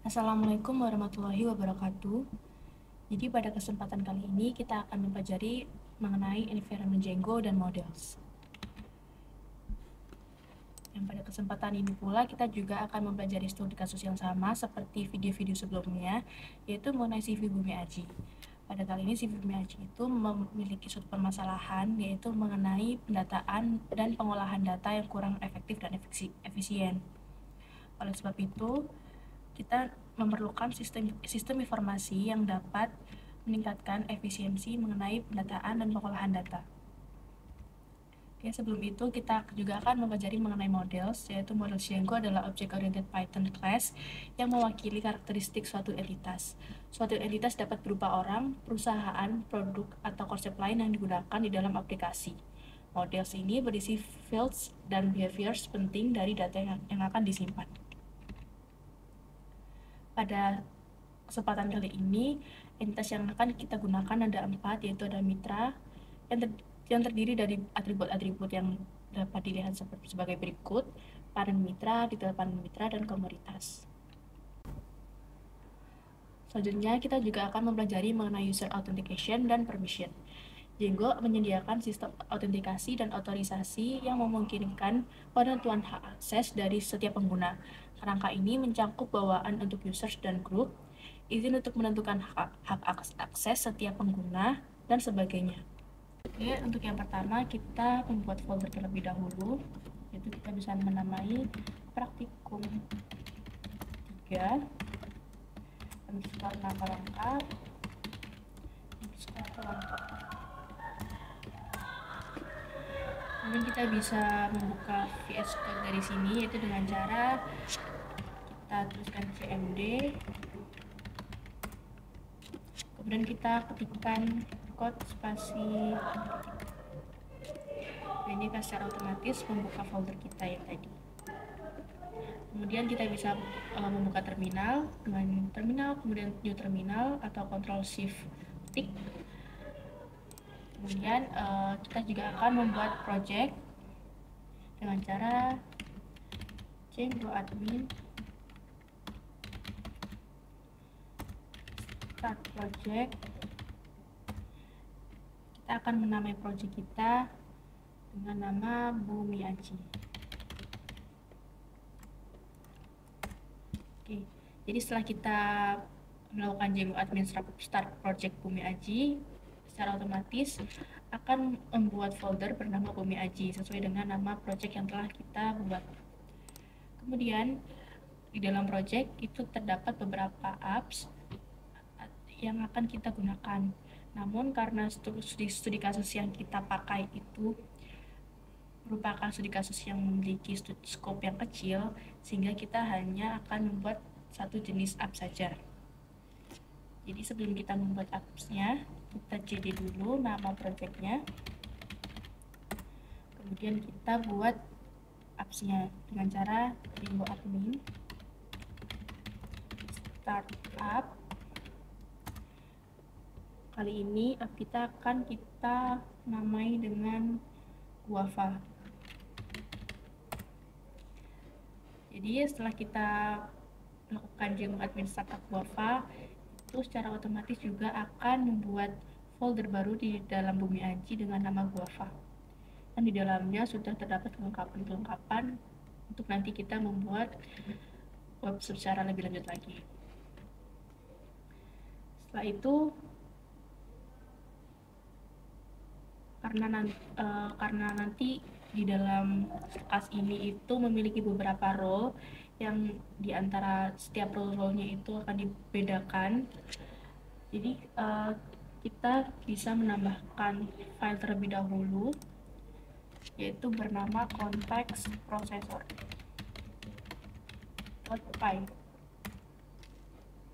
Assalamualaikum warahmatullahi wabarakatuh. Jadi pada kesempatan kali ini kita akan mempelajari mengenai environment Django dan models. Dan pada kesempatan ini pula kita juga akan mempelajari studi kasus yang sama seperti video-video sebelumnya, yaitu mengenai CV Bumi Aji. Pada kali ini CV Bumi Aji itu memiliki suatu permasalahan, yaitu mengenai pendataan dan pengolahan data yang kurang efektif dan efisien. Oleh sebab itu, kita memerlukan sistem informasi yang dapat meningkatkan efisiensi mengenai pendataan dan pengolahan data. Oke, sebelum itu kita juga akan mempelajari mengenai models, yaitu model Django adalah Object-Oriented Python class yang mewakili karakteristik suatu entitas. Suatu entitas dapat berupa orang, perusahaan, produk, atau konsep lain yang digunakan di dalam aplikasi. Models ini berisi fields dan behaviors penting dari data yang akan disimpan. Pada kesempatan kali ini, entitas yang akan kita gunakan ada 4, yaitu ada mitra yang terdiri dari atribut-atribut yang dapat dilihat sebagai berikut: parent mitra, detail parent mitra, dan komoditas. Selanjutnya, kita juga akan mempelajari mengenai user authentication dan permission. Django menyediakan sistem autentikasi dan otorisasi yang memungkinkan penentuan hak akses dari setiap pengguna. Kerangka ini mencakup bawaan untuk users dan group, izin untuk menentukan hak akses setiap pengguna, dan sebagainya. Oke, untuk yang pertama kita membuat folder terlebih dahulu, yaitu kita bisa menamai praktikum 3 underscore nama lengkap underscore kelompok. Kemudian kita bisa membuka VS Code dari sini, yaitu dengan cara kita tuliskan cmd, kemudian kita ketikkan code spasi. Nah, ini akan secara otomatis membuka folder kita yang tadi. Kemudian kita bisa membuka terminal dengan terminal, kemudian new terminal atau Ctrl Shift tik. Kemudian kita juga akan membuat project dengan cara Django admin start project. Kita akan menamai project kita dengan nama Bumi Aji. Oke, jadi setelah kita melakukan Django admin start project Bumi Aji, secara otomatis akan membuat folder bernama Bumi Aji sesuai dengan nama project yang telah kita buat. Kemudian di dalam project itu terdapat beberapa apps yang akan kita gunakan. Namun karena studi kasus yang kita pakai itu merupakan studi kasus yang memiliki scope yang kecil, sehingga kita hanya akan membuat satu jenis app saja. Jadi sebelum kita membuat apps-nya, kita cd dulu nama project-nya, kemudian kita buat apps-nya dengan cara Django admin start app. Kali ini app kita akan kita namai dengan Guava. Jadi setelah kita melakukan Django admin startup Guava, itu secara otomatis juga akan membuat folder baru di dalam Bumi Aji dengan nama Guava. Dan di dalamnya sudah terdapat kelengkapan-kelengkapan untuk nanti kita membuat web secara lebih lanjut lagi. Setelah itu, karena nanti di dalam kelas ini itu memiliki beberapa role yang diantara setiap role-nya itu akan dibedakan. Jadi kita bisa menambahkan file terlebih dahulu, yaitu bernama context processor.py.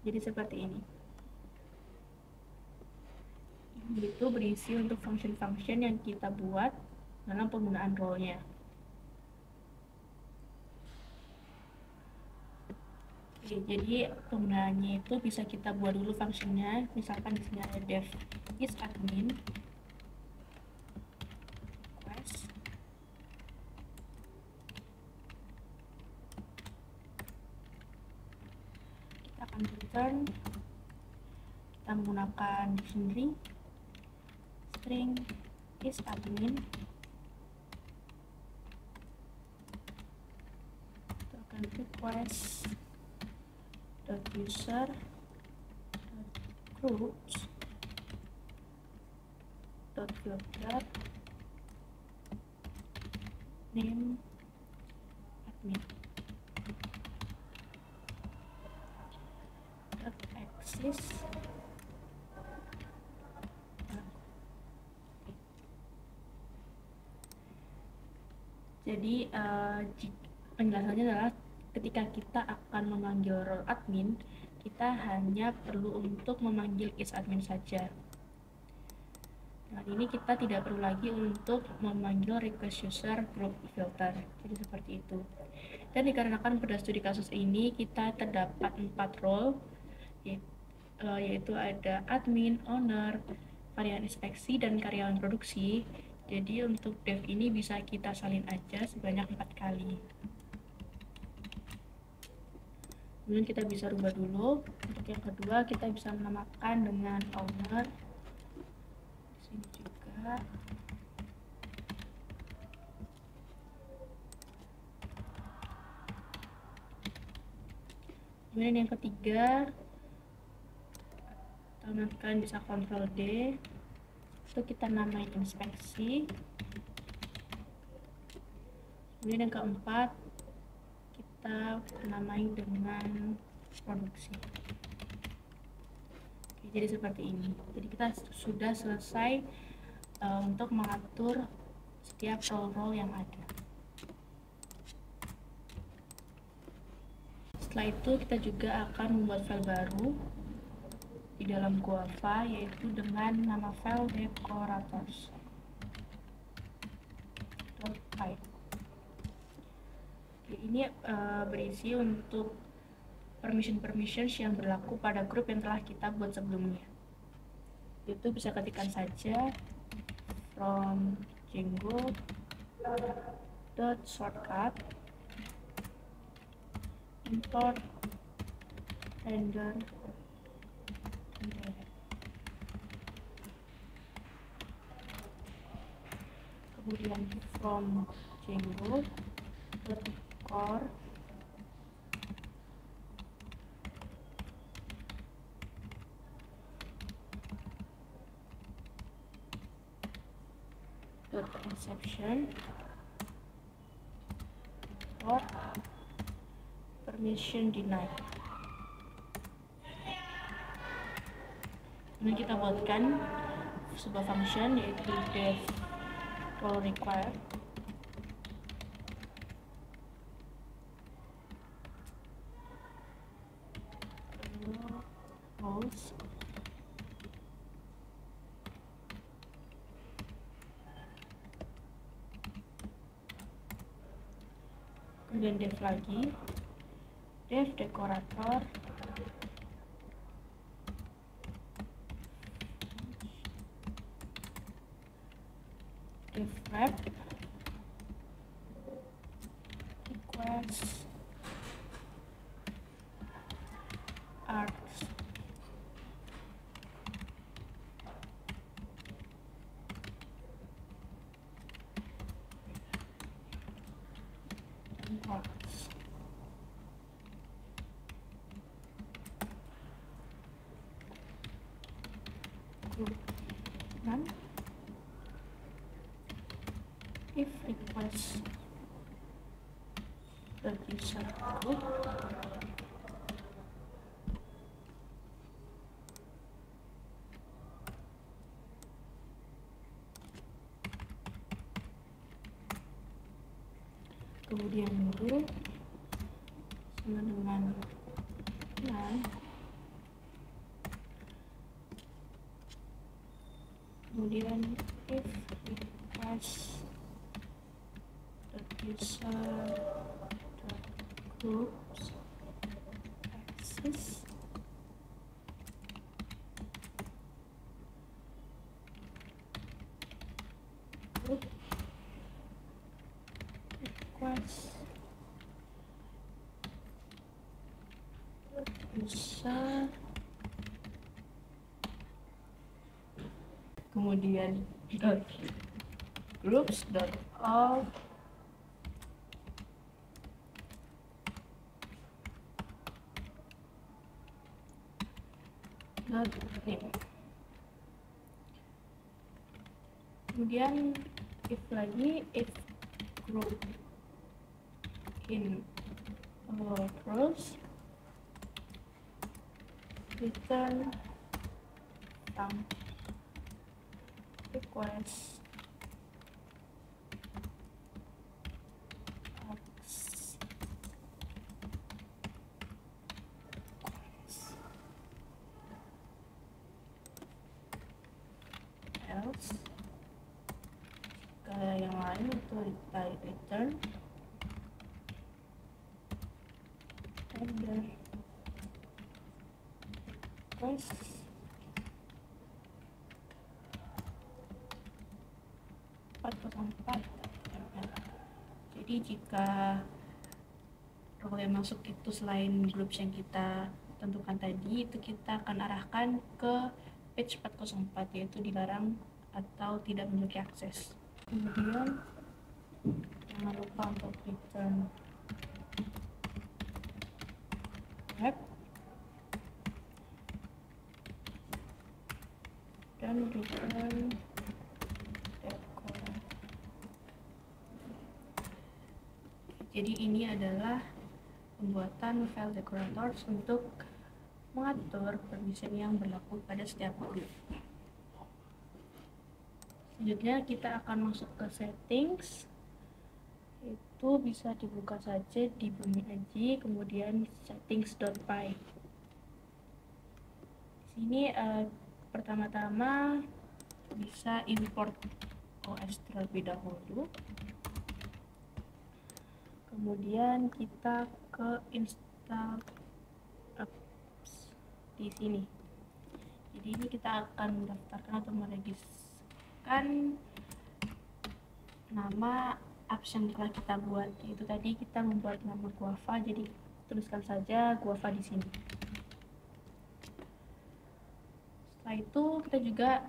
Jadi seperti ini. Itu berisi untuk function-function yang kita buat dalam penggunaan role-nya. Oke, jadi penggunaannya itu bisa kita buat dulu fungsinya. Misalkan di sini ada dev is admin request. Kita akan return, kita menggunakan dictionary string is admin, kita akan request .user .groups .filter name admin .access. Jadi penjelasannya adalah ketika kita akan memanggil role admin, kita hanya perlu untuk memanggil is_admin saja. Nah, ini kita tidak perlu lagi untuk memanggil request user group filter. Jadi seperti itu. Dan dikarenakan pada studi kasus ini kita terdapat 4 role, yaitu ada admin, owner, karyawan inspeksi, dan karyawan produksi. Jadi untuk dev ini bisa kita salin aja sebanyak 4 kali. Kemudian kita bisa rubah dulu. Untuk yang kedua kita bisa menamakan dengan owner. Di sini juga. Kemudian yang ketiga, teman kalian bisa Ctrl D. Itu kita namain inspeksi. Kemudian yang keempat, kita namain dengan produksi. Oke, jadi seperti ini. Jadi kita sudah selesai untuk mengatur setiap role-role yang ada. Setelah itu kita juga akan membuat file baru di dalam Guava, yaitu dengan nama file decorators.py. Ini berisi untuk permission yang berlaku pada grup yang telah kita buat sebelumnya. Itu bisa ketikkan saja from Django.shortcut import render. Kemudian from Django.core .inception or permission denied. Kemudian kita buatkan sebuah function yaitu def role require. Roles kemudian def lagi def decorator def wrap request arts box. Run if request the user group kemudian mundur sama dengan run. Kemudian if request user groups access group request user bisa, kemudian groups.all .name. Kemudian if group in rows return some request else. Kalau yang lain itu return and request Jadi jika role yang masuk itu selain groups yang kita tentukan tadi, itu kita akan arahkan ke page 404, yaitu dilarang atau tidak memiliki akses. Kemudian jangan lupa untuk return web dan return decor. Jadi ini adalah pembuatan file decorators untuk mengatur permission yang berlaku pada setiap group. Selanjutnya kita akan masuk ke settings. Itu bisa dibuka saja di Bumi Aji, kemudian settings.py. Di sini pertama-tama bisa import OS terlebih dahulu. Kemudian kita ke install apps di sini. Jadi ini kita akan mendaftarkan atau meregistrasikan nama apps yang telah kita buat. Itu tadi kita membuat nama Guava, jadi tuliskan saja Guava di sini. Setelah itu kita juga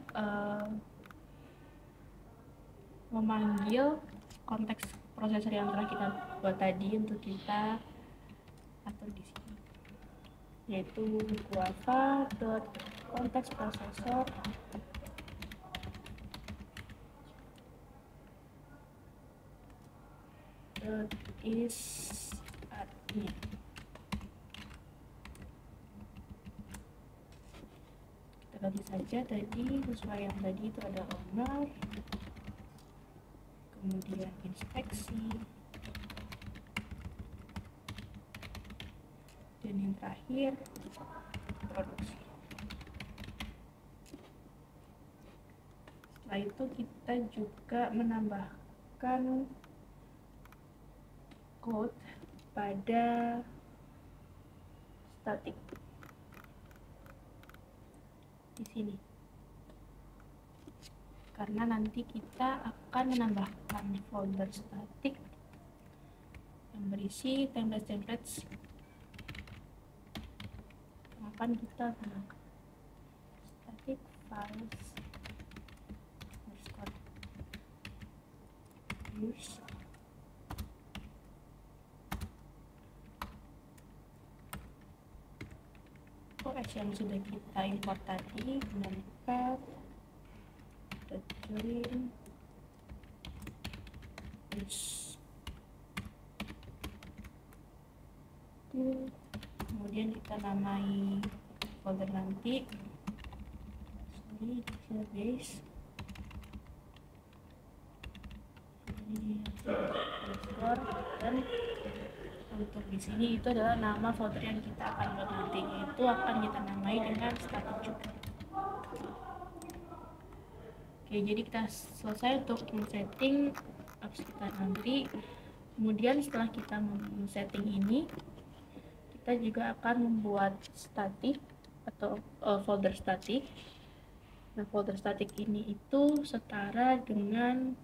memanggil konteks prosesor yang telah kita buat tadi untuk kita atur di sini, yaitu guava.konteksprosesor is admin. Kita ganti saja tadi sesuai yang tadi, itu ada owner, kemudian inspeksi, dan yang terakhir produksi. Setelah itu kita juga menambahkan code pada static di sini, karena nanti kita akan menambahkan folder static yang berisi templates yang akan kita gunakan. Static files use OS yang sudah kita import tadi, notepad, join, kemudian kita namai folder nanti, database, dan untuk di sini itu adalah nama folder yang kita akan buat nanti, itu akan kita namai dengan static juga. Oke, jadi kita selesai untuk men-setting apps kita nanti. Kemudian setelah kita men-setting ini, kita juga akan membuat static atau folder static. Nah, folder static ini itu setara dengan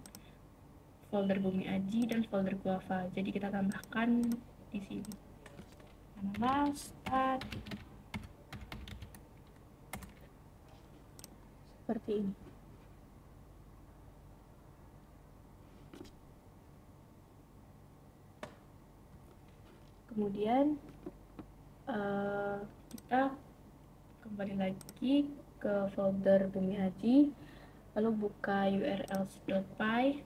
folder Bumi Aji dan folder Guava. Jadi kita tambahkan di sini nama static seperti ini. Kemudian kita kembali lagi ke folder Bumi Aji, lalu buka urls.py.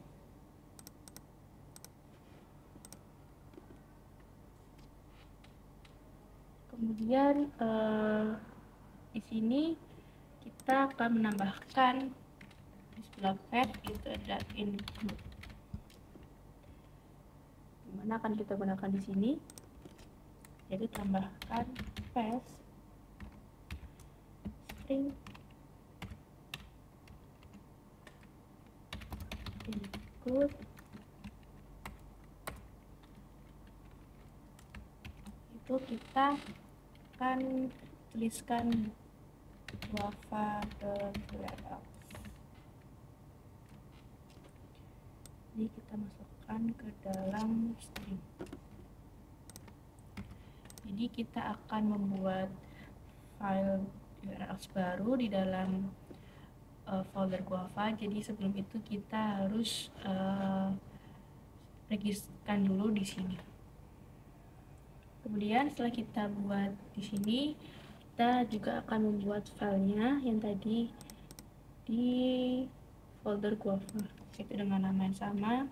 Kemudian di sini kita akan menambahkan di sebelah path itu ada include, dimana akan kita gunakan di sini. Jadi tambahkan path string include itu kita akan tuliskan guava.url. Jadi kita masukkan ke dalam string. Jadi kita akan membuat file URL baru di dalam folder Guava. Jadi sebelum itu kita harus registrkan dulu di sini. Kemudian setelah kita buat di sini, kita juga akan membuat filenya yang tadi di folder Guava, yaitu dengan nama yang sama,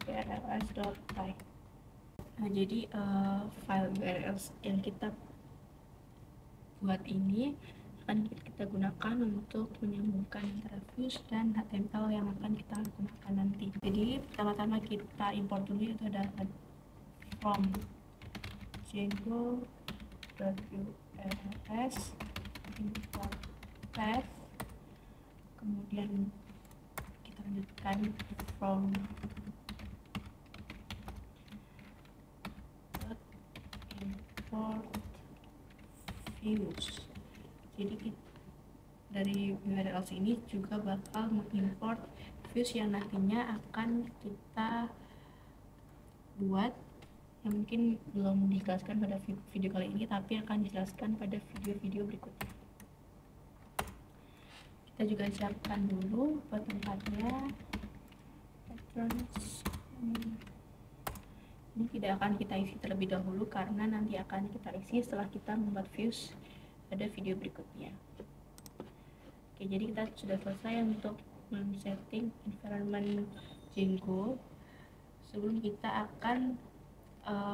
urls.py. Nah, jadi file URL yang kita buat ini akan kita gunakan untuk menyambungkan antara views dan HTML yang akan kita gunakan nanti. Jadi pertama-tama kita import dulu, itu ada from django.urls import path, kemudian kita lanjutkan from import views. Jadi dari URL ini juga bakal mengimport views yang nantinya akan kita buat, yang mungkin belum dijelaskan pada video kali ini, tapi akan dijelaskan pada video-video berikutnya. Kita juga siapkan dulu buat tempatnya. Patterns ini tidak akan kita isi terlebih dahulu karena nanti akan kita isi setelah kita membuat views pada video berikutnya. Oke, jadi kita sudah selesai untuk men-setting environment Django. Sebelum kita akan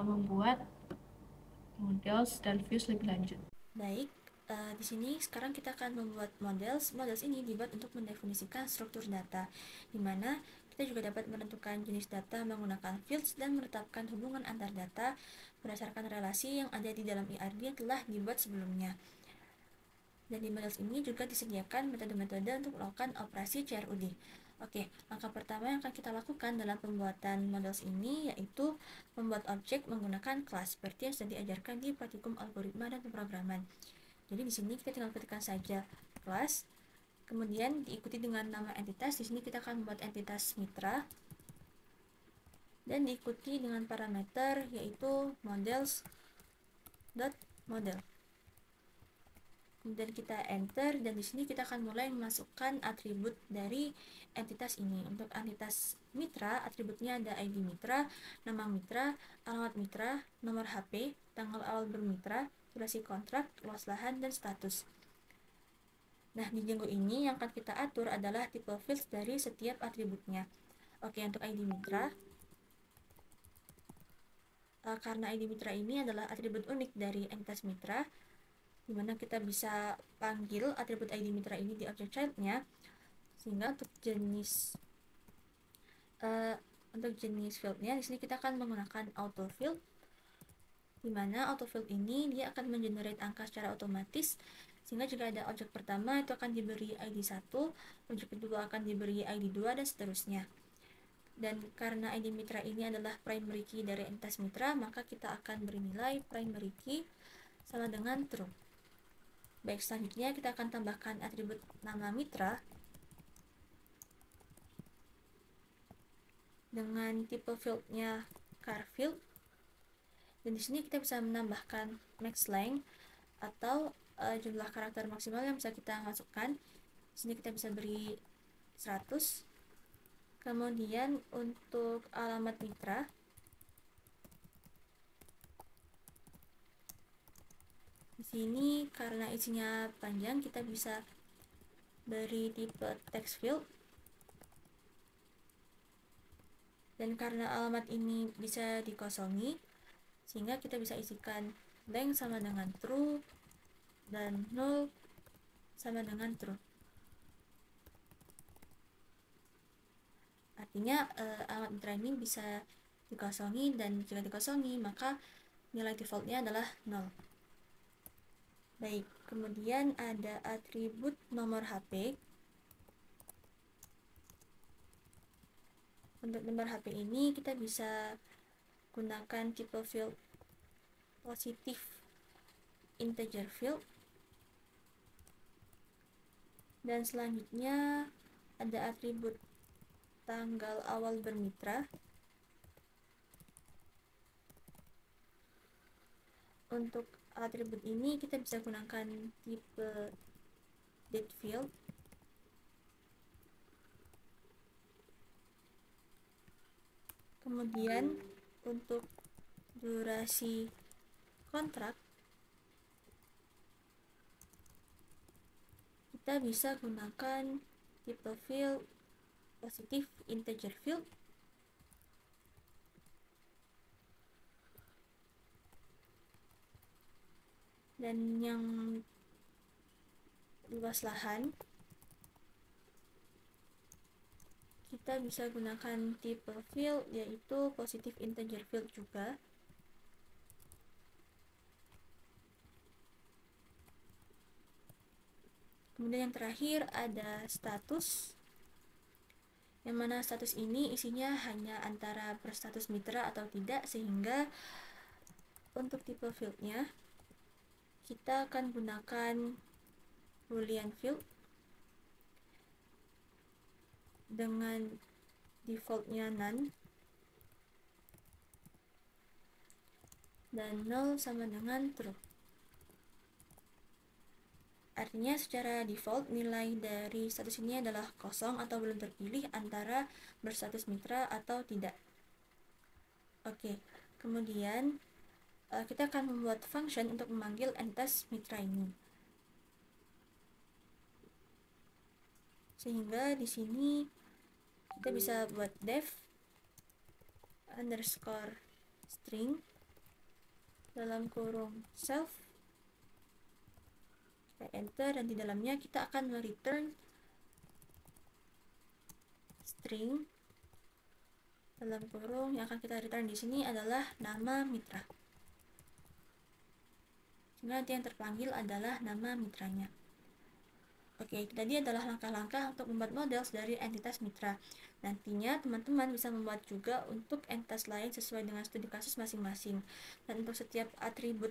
membuat models dan views lebih lanjut. Baik, di sini sekarang kita akan membuat models. Models ini dibuat untuk mendefinisikan struktur data, di mana kita juga dapat menentukan jenis data menggunakan fields dan menetapkan hubungan antar data berdasarkan relasi yang ada di dalam IRD yang telah dibuat sebelumnya. Dan di models ini juga disediakan metode-metode untuk melakukan operasi CRUD. Oke, langkah pertama yang akan kita lakukan dalam pembuatan models ini yaitu membuat objek menggunakan kelas seperti yang sudah diajarkan di praktikum algoritma dan pemrograman. Jadi di sini kita tinggal ketikkan saja kelas, kemudian diikuti dengan nama entitas. Di sini kita akan membuat entitas mitra dan diikuti dengan parameter yaitu models.model. Kemudian kita enter, dan di sini kita akan mulai memasukkan atribut dari entitas ini. Untuk entitas mitra, atributnya ada ID mitra, nama mitra, alamat mitra, nomor HP, tanggal awal bermitra, durasi kontrak, luas lahan, dan status. Nah, di Django ini yang akan kita atur adalah tipe fields dari setiap atributnya. Oke, untuk ID mitra, karena ID mitra ini adalah atribut unik dari entitas mitra, di mana kita bisa panggil atribut ID mitra ini di objek child-nya, sehingga untuk jenis field-nya di sini kita akan menggunakan auto field, di mana auto field ini dia akan mengenerate angka secara otomatis, sehingga jika ada objek pertama itu akan diberi ID 1, objek kedua akan diberi ID 2, dan seterusnya. Dan karena ID mitra ini adalah primary key dari entitas mitra, maka kita akan beri nilai primary key sama dengan true. Baik, selanjutnya kita akan tambahkan atribut nama mitra dengan tipe fieldnya char field, dan di sini kita bisa menambahkan max length atau jumlah karakter maksimal yang bisa kita masukkan. Di sini kita bisa beri 100. Kemudian untuk alamat mitra, di sini karena isinya panjang, kita bisa beri tipe text field. Dan karena alamat ini bisa dikosongi, sehingga kita bisa isikan blank sama dengan true dan null sama dengan true. Artinya alamat mitra ini bisa dikosongi, dan jika dikosongi maka nilai defaultnya adalah 0. Baik, kemudian ada atribut nomor HP. Untuk nomor HP ini kita bisa gunakan tipe field positif integer field. Dan selanjutnya ada atribut tanggal awal bermitra. Untuk atribut ini kita bisa gunakan tipe date field. Kemudian untuk durasi kontrak kita bisa gunakan tipe field positif integer field. Dan yang luas lahan kita bisa gunakan tipe field yaitu positif integer field juga. Kemudian yang terakhir ada status, yang mana status ini isinya hanya antara berstatus mitra atau tidak, sehingga untuk tipe fieldnya kita akan gunakan boolean field dengan defaultnya none dan null sama dengan true. Artinya secara default nilai dari status ini adalah kosong atau belum terpilih antara berstatus mitra atau tidak. Oke, kemudian kita akan membuat function untuk memanggil entitas mitra ini. Sehingga di sini kita bisa buat def underscore string dalam kurung self, kita enter, dan di dalamnya kita akan return string dalam kurung yang akan kita return di sini adalah nama mitra. Sehingga nanti yang terpanggil adalah nama mitranya. Oke, tadi adalah langkah-langkah untuk membuat models dari entitas mitra. Nantinya teman-teman bisa membuat juga untuk entitas lain sesuai dengan studi kasus masing-masing. Dan untuk setiap atribut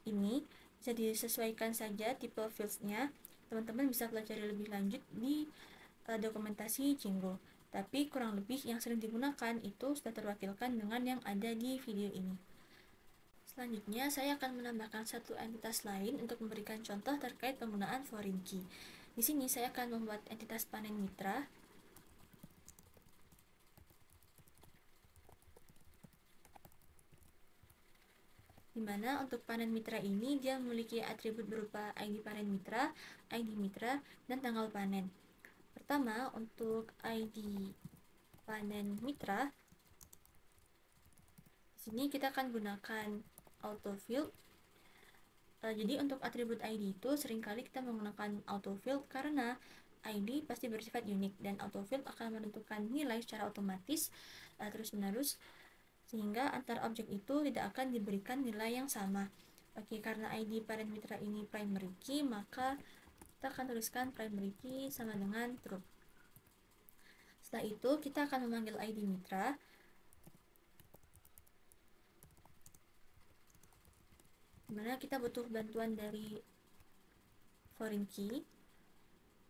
ini bisa disesuaikan saja tipe fields-nya. Teman-teman bisa pelajari lebih lanjut di dokumentasi Django. Tapi kurang lebih yang sering digunakan itu sudah terwakilkan dengan yang ada di video ini. Selanjutnya, saya akan menambahkan satu entitas lain untuk memberikan contoh terkait penggunaan foreign key. Di sini saya akan membuat entitas panen mitra. Di mana untuk panen mitra ini dia memiliki atribut berupa ID panen mitra, ID mitra, dan tanggal panen. Pertama, untuk ID panen mitra, di sini kita akan gunakan autofield. Jadi untuk atribut ID itu seringkali kita menggunakan autofield karena ID pasti bersifat unik dan autofield akan menentukan nilai secara otomatis terus-menerus, sehingga antar objek itu tidak akan diberikan nilai yang sama. Oke, karena ID parent mitra ini primary key, maka kita akan tuliskan primary key sama dengan true. Setelah itu kita akan memanggil ID mitra. Dimana kita butuh bantuan dari foreign key,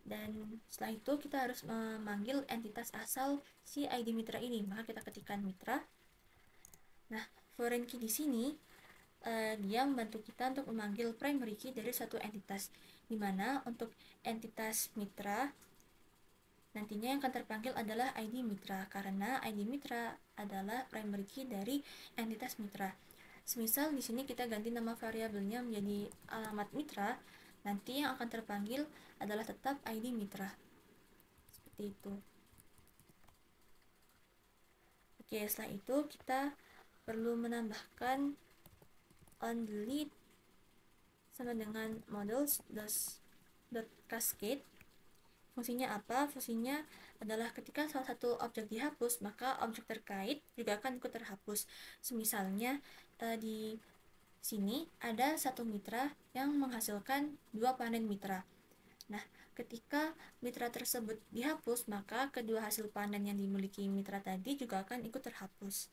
dan setelah itu kita harus memanggil entitas asal si ID mitra ini, maka kita ketikkan mitra. Nah, foreign key di sini dia membantu kita untuk memanggil primary key dari suatu entitas, dimana untuk entitas mitra nantinya yang akan terpanggil adalah ID mitra, karena ID mitra adalah primary key dari entitas mitra. Semisal di sini kita ganti nama variabelnya menjadi alamat mitra, nanti yang akan terpanggil adalah tetap ID mitra. Seperti itu. Oke, setelah itu kita perlu menambahkan onDelete sama dengan models.cascade. Fungsinya apa? Fungsinya adalah ketika salah satu objek dihapus, maka objek terkait juga akan ikut terhapus. Semisalnya di sini ada satu mitra yang menghasilkan 2 panen mitra. Nah, ketika mitra tersebut dihapus, maka kedua hasil panen yang dimiliki mitra tadi juga akan ikut terhapus.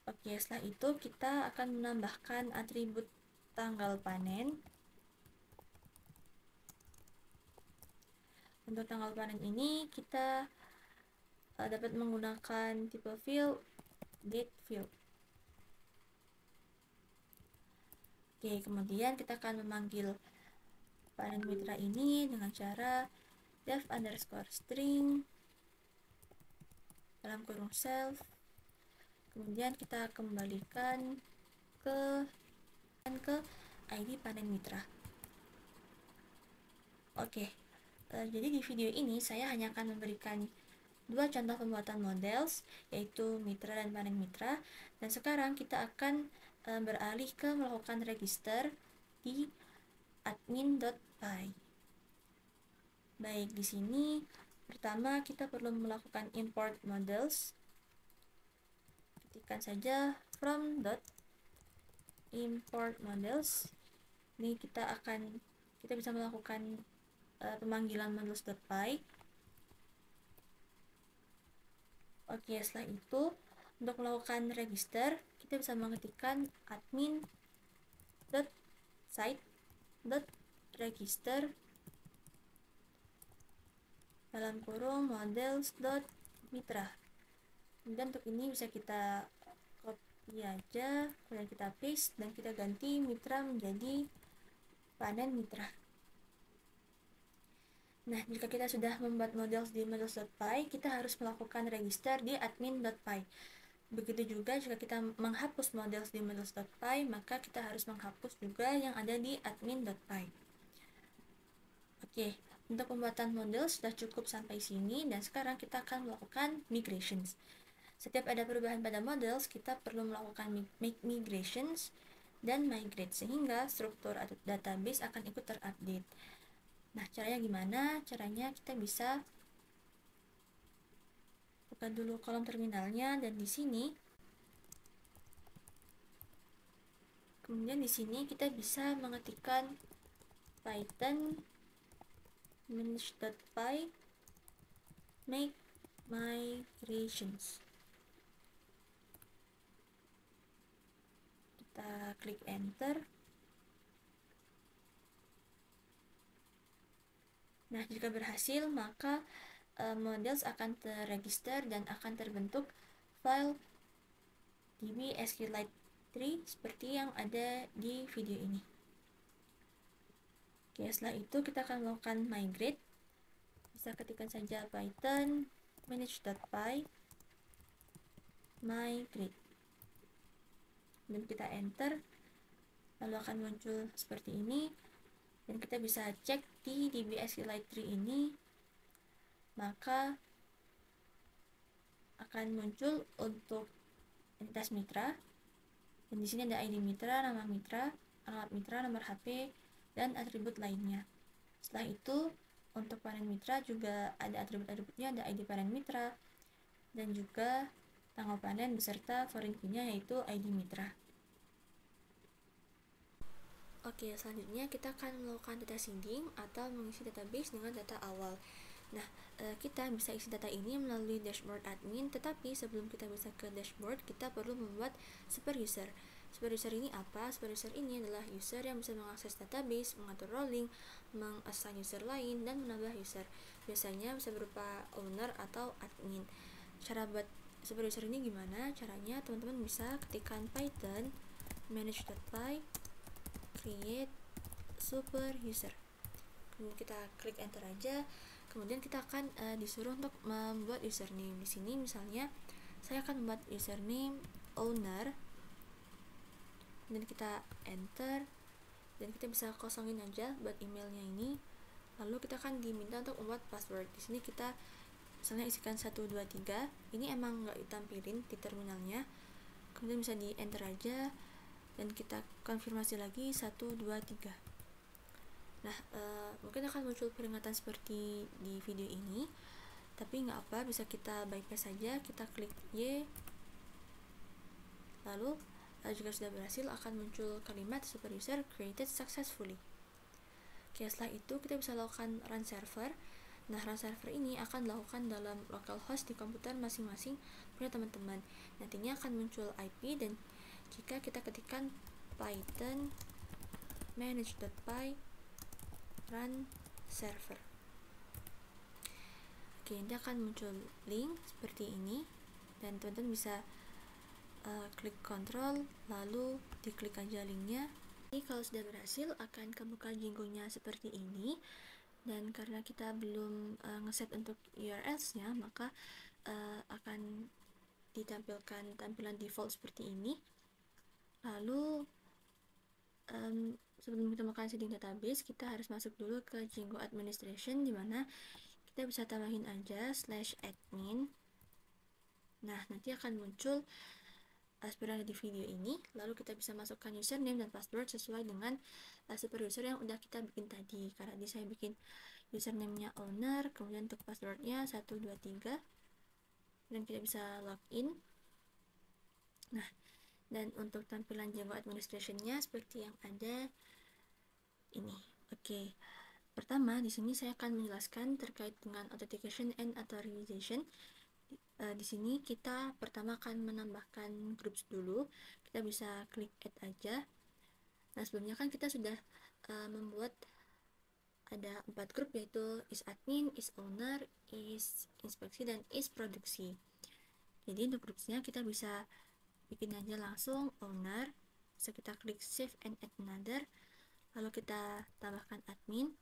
Oke, setelah itu kita akan menambahkan atribut tanggal panen. Untuk tanggal panen ini kita dapat menggunakan tipe field date field. Oke, kemudian kita akan memanggil panen mitra ini dengan cara def_string dalam kurung self. Kemudian kita kembalikan ke ID panen mitra. Oke, jadi di video ini saya hanya akan memberikan 2 contoh pembuatan models, yaitu mitra dan panen mitra. Dan sekarang kita akan beralih ke melakukan register di admin.py. Baik, di sini pertama kita perlu melakukan import models. Ketikkan saja from.import models. Ini kita bisa melakukan pemanggilan models.py. Oke, setelah itu untuk melakukan register kita bisa mengetikkan admin.site.register dalam kurung models.mitra. Kemudian untuk ini bisa kita copy aja, kemudian kita paste dan kita ganti mitra menjadi panen mitra. Nah, jika kita sudah membuat models di models.py, kita harus melakukan register di admin.py. Begitu juga jika kita menghapus models di models.py, maka kita harus menghapus juga yang ada di admin.py. Oke, untuk pembuatan model sudah cukup sampai sini, dan sekarang kita akan melakukan migrations. Setiap ada perubahan pada models, kita perlu melakukan migrations dan migrate, sehingga struktur database akan ikut terupdate. Nah, caranya gimana? Caranya kita bisa buka dulu kolom terminalnya, dan di sini kemudian di sini kita bisa mengetikkan python manage.py make migrations. Kita klik enter. Nah, jika berhasil, maka models akan terregister dan akan terbentuk file db SQLite 3 seperti yang ada di video ini. Oke, setelah itu kita akan melakukan migrate. Bisa ketikkan saja python manage.py migrate. Dan kita enter. Lalu akan muncul seperti ini. Dan kita bisa cek di db SQLite 3 ini, maka akan muncul untuk entitas mitra, dan di sini ada ID mitra, nama mitra, alamat mitra, nomor HP, dan atribut lainnya. Setelah itu untuk panen mitra juga ada atribut-atributnya, ada ID panen mitra dan juga tanggal panen beserta foreign key-nya yaitu ID mitra. Oke, selanjutnya kita akan melakukan data seeding atau mengisi database dengan data awal. Nah, kita bisa isi data ini melalui dashboard admin, tetapi sebelum kita bisa ke dashboard, kita perlu membuat super user. Super user ini apa? Super user ini adalah user yang bisa mengakses database, mengatur rolling, meng-assign user lain, dan menambah user. Biasanya bisa berupa owner atau admin. Cara buat super user ini gimana caranya? Teman-teman bisa ketikkan Python manage.py create super user, kemudian kita klik enter aja. Kemudian kita akan disuruh untuk membuat username. Di sini misalnya saya akan membuat username owner, dan kita enter, dan kita bisa kosongin aja buat emailnya ini. Lalu kita akan diminta untuk membuat password. Di sini kita misalnya isikan 123, ini emang nggak ditampilin di terminalnya, kemudian bisa di enter aja dan kita konfirmasi lagi 123. Nah, mungkin akan muncul peringatan seperti di video ini, tapi nggak apa, bisa kita bypass saja. Kita klik Y, lalu jika sudah berhasil akan muncul kalimat super user created successfully. Oke, setelah itu kita bisa lakukan run server. Nah, run server ini akan dilakukan dalam localhost di komputer masing-masing punya teman-teman. Nantinya akan muncul IP, dan jika kita ketikkan python manage.py run server, oke, nanti akan muncul link seperti ini, dan teman-teman bisa klik kontrol lalu diklik aja linknya. Ini kalau sudah berhasil akan kebuka Django-nya seperti ini, dan karena kita belum ngeset untuk URLs-nya, maka akan ditampilkan tampilan default seperti ini. Lalu sebelum kita makan setting database, kita harus masuk dulu ke Django administration, dimana kita bisa tambahin aja /admin. Nah, nanti akan muncul seperti ada di video ini. Lalu kita bisa masukkan username dan password sesuai dengan super user yang udah kita bikin tadi. Karena tadi saya bikin username-nya owner, kemudian untuk password-nya 123, dan kita bisa login. Nah, dan untuk tampilan Django administration-nya seperti yang ada ini. Oke. Pertama, di sini saya akan menjelaskan terkait dengan authentication and authorization. Di sini kita pertama akan menambahkan groups dulu. Kita bisa klik add aja. Nah, sebelumnya kan kita sudah membuat ada 4 grup, yaitu is admin, is owner, is inspeksi, dan is produksi. Jadi untuk grupsnya kita bisa bikin aja langsung owner, bisa kita klik save and add another, lalu kita tambahkan admin,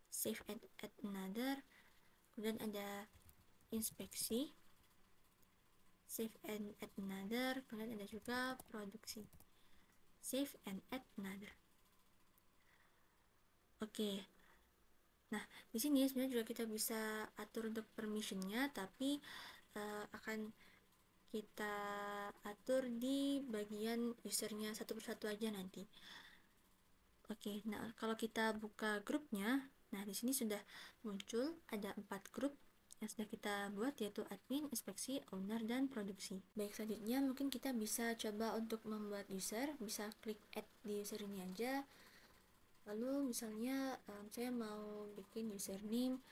save and add another, kemudian ada inspeksi, save and add another, kemudian ada juga produksi, save and add another. Oke. Nah, di sini sebenarnya juga kita bisa atur untuk permissionnya, tapi akan kita atur di bagian usernya satu persatu aja nanti. Oke, nah kalau kita buka grupnya, nah di sini sudah muncul ada 4 grup yang sudah kita buat, yaitu admin, inspeksi, owner, dan produksi. Baik, selanjutnya mungkin kita bisa coba untuk membuat user. Bisa klik add di user ini aja. Lalu misalnya saya mau bikin username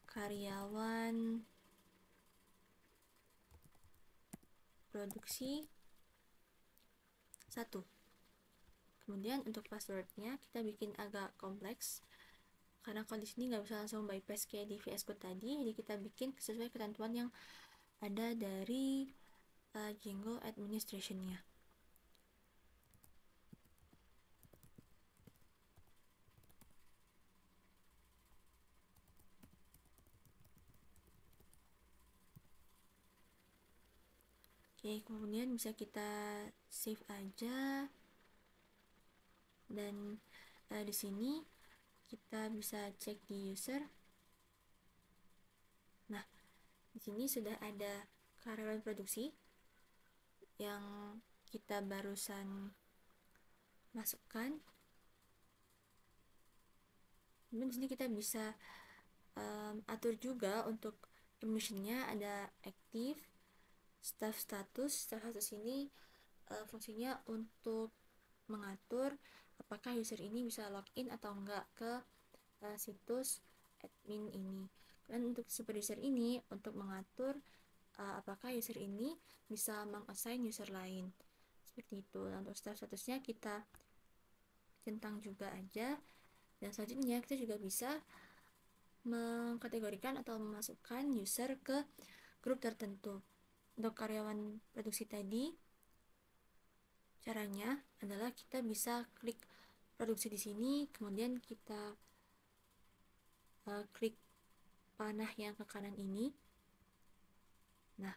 karyawan produksi 1. Kemudian untuk passwordnya kita bikin agak kompleks, karena kalau di sini nggak bisa langsung bypass kayak di VS Code tadi, jadi kita bikin sesuai ketentuan yang ada dari Django administration-nya. Oke, kemudian bisa kita save aja, dan di sini kita bisa cek di user. Nah, di sini sudah ada karyawan produksi yang kita barusan masukkan. Kemudian di sini kita bisa atur juga untuk permissionnya, ada active, staff status. Staff status ini fungsinya untuk mengatur apakah user ini bisa login atau enggak ke situs admin ini. Dan untuk super user ini untuk mengatur apakah user ini bisa meng-assign user lain, seperti itu. Dan untuk staff statusnya kita centang juga aja. Dan selanjutnya kita juga bisa mengkategorikan atau memasukkan user ke grup tertentu. Untuk karyawan produksi tadi, caranya adalah kita bisa klik produksi di sini, kemudian kita klik panah yang ke kanan ini. Nah,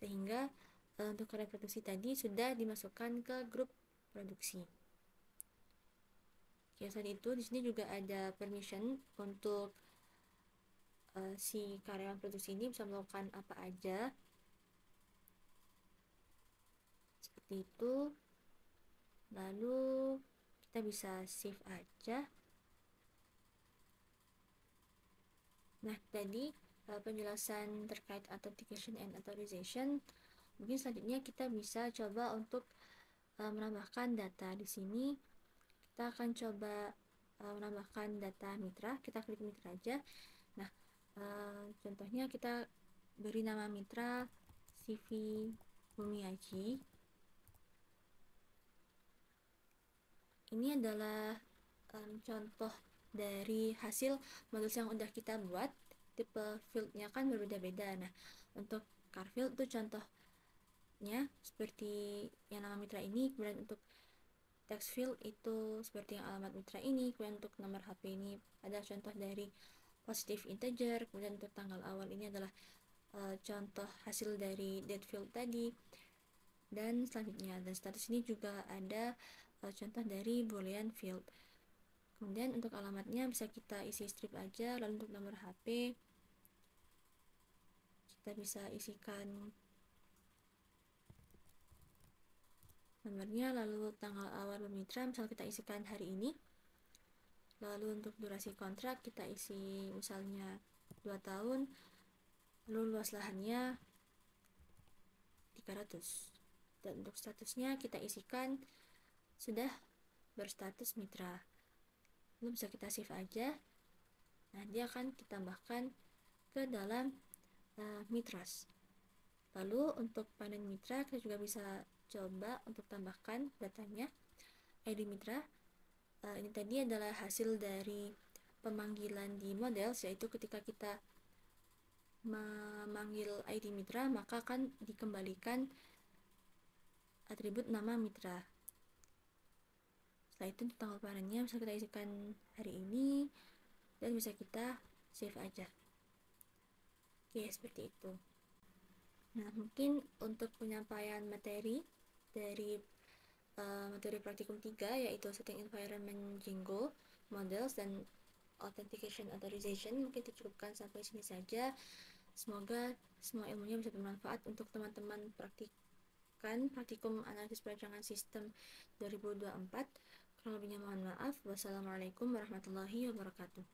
sehingga untuk karyawan produksi tadi sudah dimasukkan ke grup produksi. Oke, selain itu di sini juga ada permission untuk si karyawan produksi ini bisa melakukan apa aja. Seperti itu. Lalu kita bisa save aja. Nah, tadi penjelasan terkait authentication and authorization. Mungkin selanjutnya kita bisa coba untuk menambahkan data. Di sini kita akan coba menambahkan data mitra. Kita klik mitra aja. Nah, contohnya kita beri nama mitra CV Bumiaji. Ini adalah contoh dari hasil modul yang udah kita buat. Tipe fieldnya kan berbeda-beda. Nah, untuk car field itu contohnya seperti yang nama mitra ini. Kemudian untuk text field itu seperti yang alamat mitra ini. Kemudian untuk nomor HP ini ada contoh dari positive integer. Kemudian untuk tanggal awal ini adalah contoh hasil dari date field tadi. Dan selanjutnya, dan status ini juga ada contoh dari boolean field. Kemudian untuk alamatnya bisa kita isi strip aja. Lalu untuk nomor HP kita bisa isikan nomornya, lalu tanggal awal bermitra misalnya kita isikan hari ini. Lalu untuk durasi kontrak kita isi misalnya 2 tahun. Lalu luas lahannya 300. Dan untuk statusnya kita isikan sudah berstatus mitra. Lalu bisa kita save aja. Nah, dia akan kita tambahkan ke dalam mitras. Lalu untuk panen mitra kita juga bisa coba untuk tambahkan datanya. ID mitra ini tadi adalah hasil dari pemanggilan di model, yaitu ketika kita memanggil ID mitra maka akan dikembalikan atribut nama mitra. Setelah itu tanggal panennya bisa kita isikan hari ini dan bisa kita save aja. Oke, seperti itu. Nah, mungkin untuk penyampaian materi dari materi praktikum 3 yaitu setting environment Django, models, dan authentication authorization mungkin dicukupkan sampai sini saja. Semoga semua ilmunya bisa bermanfaat untuk teman-teman praktikum analisis perancangan sistem 2024. Kurang lebihnya mohon maaf. Wassalamualaikum warahmatullahi wabarakatuh.